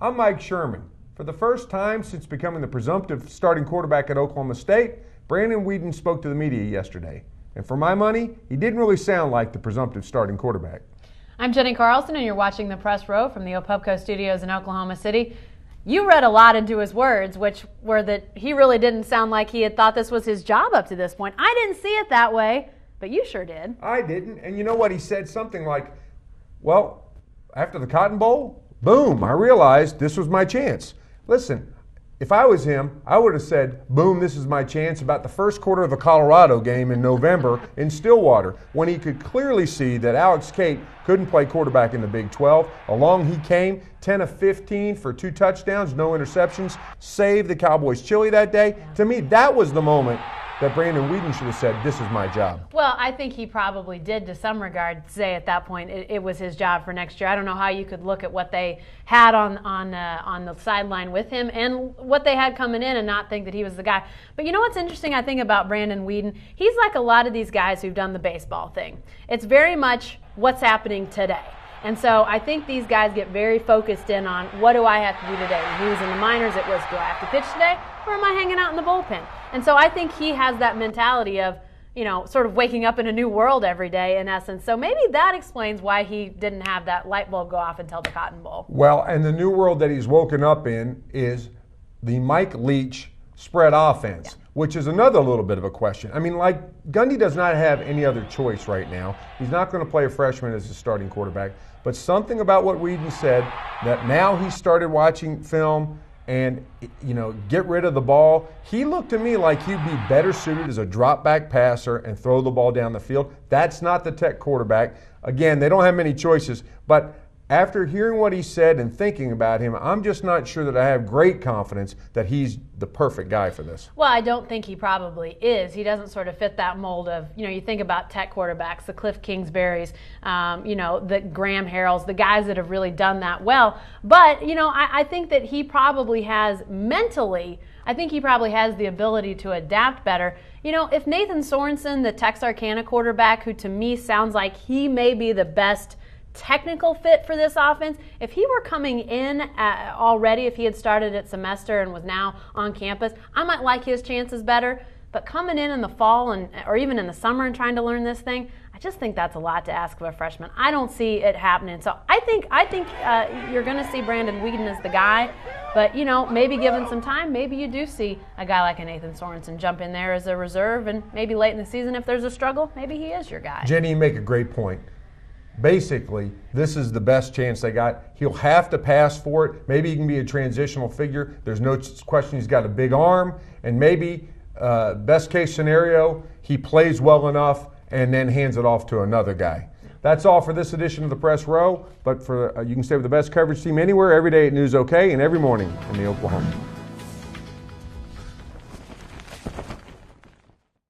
I'm Mike Sherman. For the first time since becoming the presumptive starting quarterback at Oklahoma State, Brandon Weeden spoke to the media yesterday. And for my money, he didn't really sound like the presumptive starting quarterback. I'm Jenni Carlson, and you're watching The Press Row from the Opubco Studios in Oklahoma City. You read a lot into his words, which were that he really didn't sound like he had thought this was his job up to this point. I didn't see it that way, but you sure did. I didn't. And you know what? He said something like, well, after the Cotton Bowl, boom, I realized this was my chance. Listen, if I was him, I would have said, boom, this is my chance about the first quarter of the Colorado game in November in Stillwater, when he could clearly see that Alex Cate couldn't play quarterback in the Big 12. Along he came, 10 of 15 for 2 touchdowns, no interceptions, saved the Cowboys chili that day. To me, that was the moment that Brandon Weeden should have said, this is my job. Well, I think he probably did to some regard say at that point it was his job for next year. I don't know how you could look at what they had on the sideline with him and what they had coming in and not think that he was the guy. But you know what's interesting, I think, about Brandon Weeden? He's like a lot of these guys who've done the baseball thing. It's very much what's happening today. And so I think these guys get very focused in on, what do I have to do today? When he was in the minors, it was, do I have to pitch today, or am I hanging out in the bullpen? And so I think he has that mentality of, you know, sort of waking up in a new world every day, in essence. So maybe that explains why he didn't have that light bulb go off until the Cotton Bowl. Well, and the new world that he's woken up in is the Mike Leach spread offense, which is another little bit of a question. I mean, like, Gundy does not have any other choice right now. He's not going to play a freshman as a starting quarterback. But something about what Weeden said, that now he started watching film and, you know, get rid of the ball. He looked to me like he'd be better suited as a drop back passer and throw the ball down the field. That's not the Tech quarterback. Again, they don't have many choices, but after hearing what he said and thinking about him, I'm just not sure that I have great confidence that he's the perfect guy for this. Well, I don't think he probably is. He doesn't sort of fit that mold of, you know, you think about Tech quarterbacks, the Cliff Kingsburys, you know, the Graham Harrells, the guys that have really done that well. But, you know, I think that he probably has mentally, I think he probably has the ability to adapt better. You know, if Nathan Sorensen, the Texarkana quarterback, who to me sounds like he may be the best technical fit for this offense, if he were coming in already, if he had started at semester and was now on campus, I might like his chances better. But coming in the fall or even in the summer and trying to learn this thing, I just think that's a lot to ask of a freshman. I don't see it happening. So I think you're going to see Brandon Weeden as the guy. But, you know, maybe given some time, maybe you do see a guy like a Nathan Sorensen jump in there as a reserve, and maybe late in the season, if there's a struggle, maybe he is your guy. Jenni, you make a great point. Basically, this is the best chance they got. He'll have to pass for it. Maybe he can be a transitional figure. There's no question he's got a big arm. And maybe, best case scenario, he plays well enough and then hands it off to another guy. That's all for this edition of the Press Row. But for you can stay with the best coverage team anywhere, every day at News OK, and every morning in the Oklahoman.